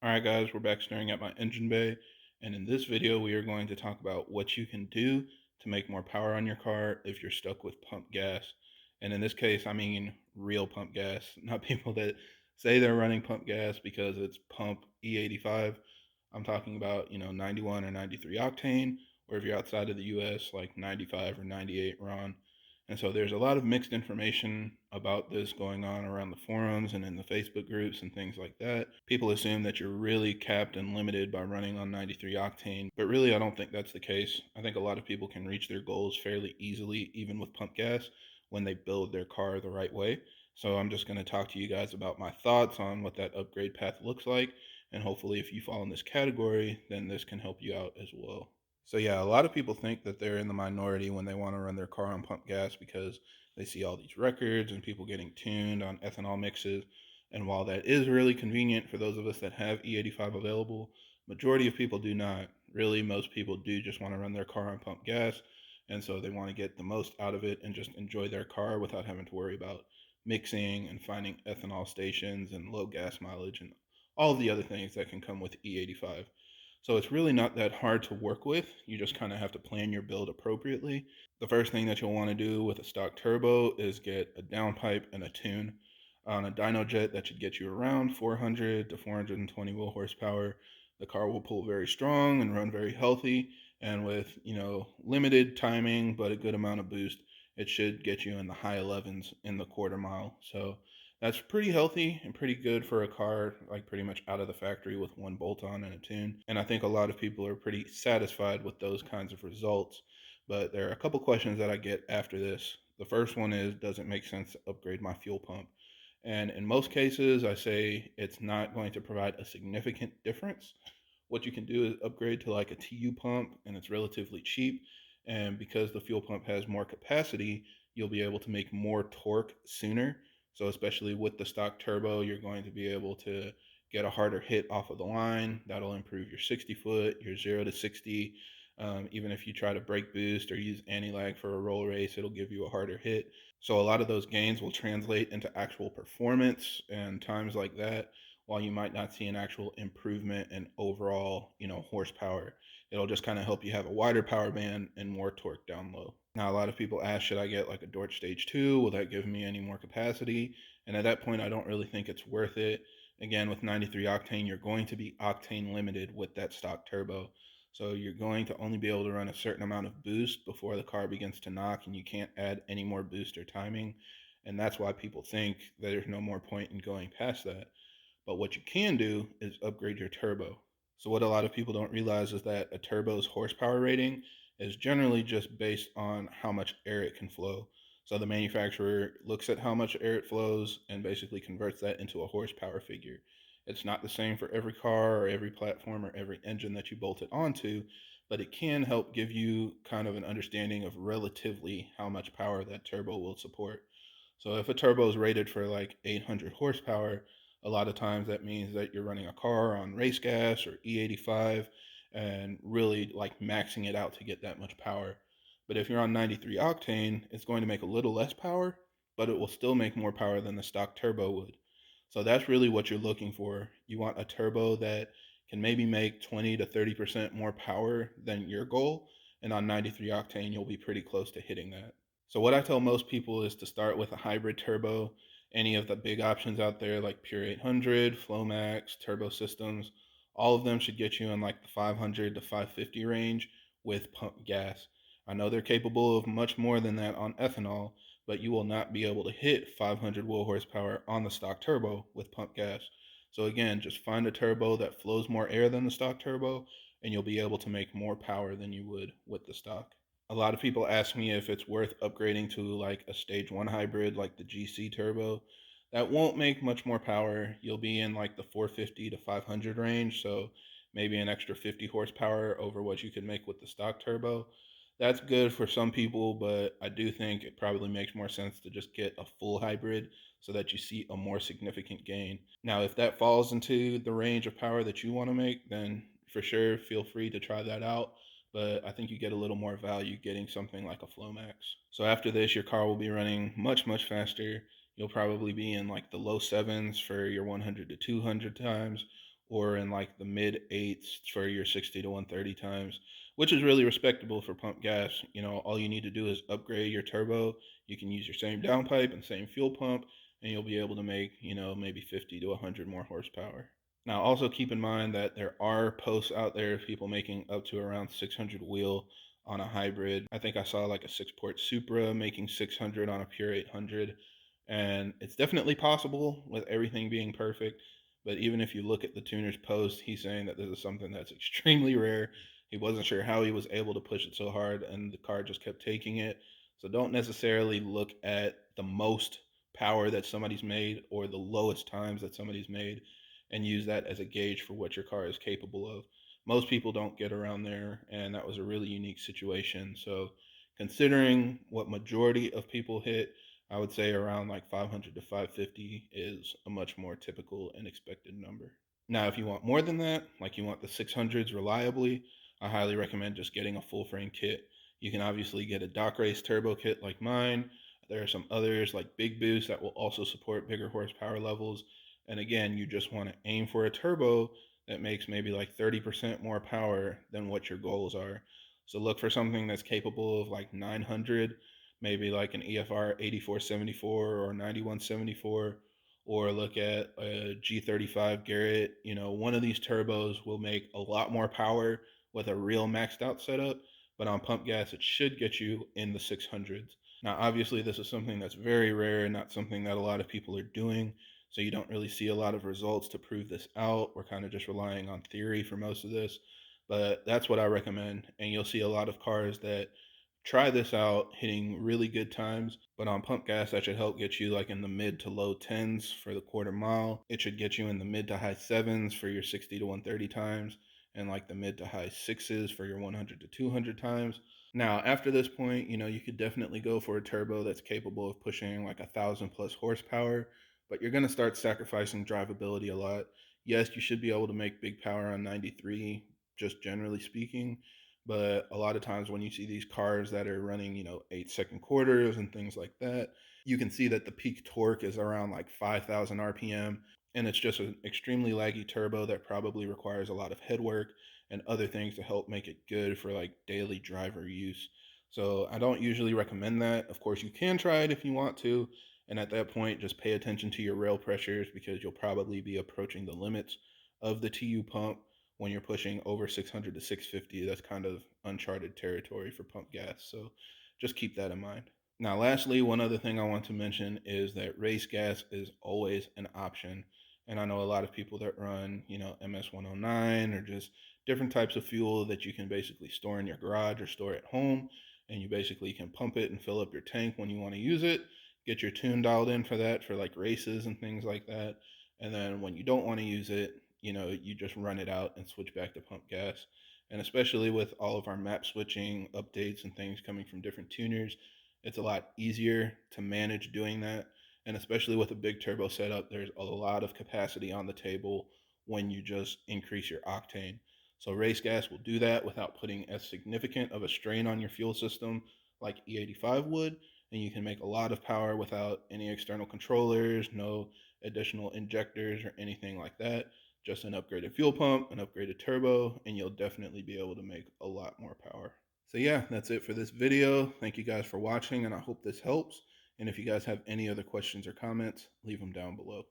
Alright guys, we're back staring at my engine bay, and in this video we are going to talk about what you can do to make more power on your car if you're stuck with pump gas. And in this case, I mean real pump gas, not people that say they're running pump gas because it's pump E85. I'm talking about, 91 or 93 octane, or if you're outside of the US, like 95 or 98 RON. And so there's a lot of mixed information about this going on around the forums and in the Facebook groups and things like that. People assume that you're really capped and limited by running on 93 octane, but really I don't think that's the case. I think a lot of people can reach their goals fairly easily, even with pump gas, when they build their car the right way. So I'm just going to talk to you guys about my thoughts on what that upgrade path looks like. And hopefully, if you fall in this category, then this can help you out as well. So yeah, a lot of people think that they're in the minority when they want to run their car on pump gas because they see all these records and people getting tuned on ethanol mixes. And while that is really convenient for those of us that have E85 available, majority of people do not. Really, most people do just want to run their car on pump gas. And so they want to get the most out of it and just enjoy their car without having to worry about mixing and finding ethanol stations and low gas mileage and all of the other things that can come with E85. So it's really not that hard to work with. You just kind of have to plan your build appropriately. The first thing that you'll want to do with a stock turbo is get a downpipe and a tune. On a dyno jet, that should get you around 400 to 420 wheel horsepower. The car will pull very strong and run very healthy. And with, limited timing, but a good amount of boost, it should get you in the high 11s in the quarter mile. So that's pretty healthy and pretty good for a car, like pretty much out of the factory with one bolt on and a tune. And I think a lot of people are pretty satisfied with those kinds of results. But there are a couple questions that I get after this. The first one is, does it make sense to upgrade my fuel pump? And in most cases, I say it's not going to provide a significant difference. What you can do is upgrade to like a TU pump, and it's relatively cheap. And because the fuel pump has more capacity, you'll be able to make more torque sooner. So especially with the stock turbo, you're going to be able to get a harder hit off of the line. That'll improve your 60 foot, your 0 to 60. Even if you try to brake boost or use anti-lag for a roll race, it'll give you a harder hit. So a lot of those gains will translate into actual performance and times like that, while you might not see an actual improvement in overall, horsepower. It'll just kind of help you have a wider power band and more torque down low. Now, a lot of people ask, should I get like a Dort Stage 2? Will that give me any more capacity? And at that point, I don't really think it's worth it. Again, with 93 octane, you're going to be octane limited with that stock turbo. So you're going to only be able to run a certain amount of boost before the car begins to knock, and you can't add any more boost or timing. And that's why people think that there's no more point in going past that. But what you can do is upgrade your turbo. So what a lot of people don't realize is that a turbo's horsepower rating is generally just based on how much air it can flow. So the manufacturer looks at how much air it flows and basically converts that into a horsepower figure. It's not the same for every car or every platform or every engine that you bolt it onto, but it can help give you kind of an understanding of relatively how much power that turbo will support. So if a turbo is rated for like 800 horsepower, a lot of times that means that you're running a car on race gas or E85 and really like maxing it out to get that much power. But if you're on 93 octane, it's going to make a little less power, but it will still make more power than the stock turbo would. So that's really what you're looking for. You want a turbo that can maybe make 20 to 30% more power than your goal. And on 93 octane, you'll be pretty close to hitting that. So what I tell most people is to start with a hybrid turbo. Any of the big options out there like Pure 800, Flowmax, Turbo Systems, all of them should get you in like the 500 to 550 range with pump gas. I know they're capable of much more than that on ethanol, but you will not be able to hit 500 wheel horsepower on the stock turbo with pump gas. So again, just find a turbo that flows more air than the stock turbo, and you'll be able to make more power than you would with the stock. A lot of people ask me if it's worth upgrading to like a stage 1 hybrid like the GC turbo. That won't make much more power. You'll be in like the 450 to 500 range, so maybe an extra 50 horsepower over what you could make with the stock turbo. That's good for some people, but I do think it probably makes more sense to just get a full hybrid so that you see a more significant gain. Now, if that falls into the range of power that you want to make, then for sure feel free to try that out, but I think you get a little more value getting something like a Flowmax. So after this, your car will be running much, much faster. You'll probably be in like the low sevens for your 100 to 200 times, or in like the mid eights for your 60 to 130 times, which is really respectable for pump gas. You know, all you need to do is upgrade your turbo. You can use your same downpipe and same fuel pump, and you'll be able to make, you know, maybe 50 to 100 more horsepower. Now, also keep in mind that there are posts out there of people making up to around 600 wheel on a hybrid. I think I saw like a 6-port Supra making 600 on a pure 800, and it's definitely possible with everything being perfect. But even if you look at the tuner's post, he's saying that this is something that's extremely rare. He wasn't sure how he was able to push it so hard, and the car just kept taking it. So don't necessarily look at the most power that somebody's made or the lowest times that somebody's made and use that as a gauge for what your car is capable of. Most people don't get around there, and that was a really unique situation. So, considering what majority of people hit, I would say around like 500 to 550 is a much more typical and expected number. Now, if you want more than that, like you want the 600s reliably, I highly recommend just getting a full frame kit. You can obviously get a DOCRace turbo kit like mine. There are some others like Big Boost that will also support bigger horsepower levels. And again, you just want to aim for a turbo that makes maybe like 30% more power than what your goals are. So look for something that's capable of like 900, maybe like an EFR 8474 or 9174, or look at a G35 Garrett. You know, one of these turbos will make a lot more power with a real maxed out setup, but on pump gas, it should get you in the 600s. Now, obviously, this is something that's very rare and not something that a lot of people are doing. So you don't really see a lot of results to prove this out. We're kind of just relying on theory for most of this, but that's what I recommend. And you'll see a lot of cars that try this out hitting really good times, but on pump gas, that should help get you like in the mid to low tens for the quarter mile. It should get you in the mid to high sevens for your 60 to 130 times, and like the mid to high sixes for your 100 to 200 times. Now, after this point, you know, you could definitely go for a turbo that's capable of pushing like 1,000+ horsepower, but you're going to start sacrificing drivability a lot. Yes, you should be able to make big power on 93, just generally speaking, but a lot of times when you see these cars that are running, you know, 8-second quarters and things like that, you can see that the peak torque is around like 5,000 RPM. And it's just an extremely laggy turbo that probably requires a lot of head work and other things to help make it good for like daily driver use. So I don't usually recommend that. Of course, you can try it if you want to. And at that point, just pay attention to your rail pressures because you'll probably be approaching the limits of the TU pump when you're pushing over 600 to 650. That's kind of uncharted territory for pump gas. So just keep that in mind. Now, lastly, one other thing I want to mention is that race gas is always an option. And I know a lot of people that run, you know, MS-109 or just different types of fuel that you can basically store in your garage or store at home. And you basically can pump it and fill up your tank when you want to use it. Get your tune dialed in for that for like races and things like that. And then when you don't want to use it, you know, you just run it out and switch back to pump gas. And especially with all of our map switching updates and things coming from different tuners, it's a lot easier to manage doing that. And especially with a big turbo setup, there's a lot of capacity on the table when you just increase your octane. So race gas will do that without putting as significant of a strain on your fuel system like E85 would. And you can make a lot of power without any external controllers, no additional injectors or anything like that. Just an upgraded fuel pump, an upgraded turbo, and you'll definitely be able to make a lot more power. So yeah, that's it for this video. Thank you guys for watching, and I hope this helps. And if you guys have any other questions or comments, leave them down below.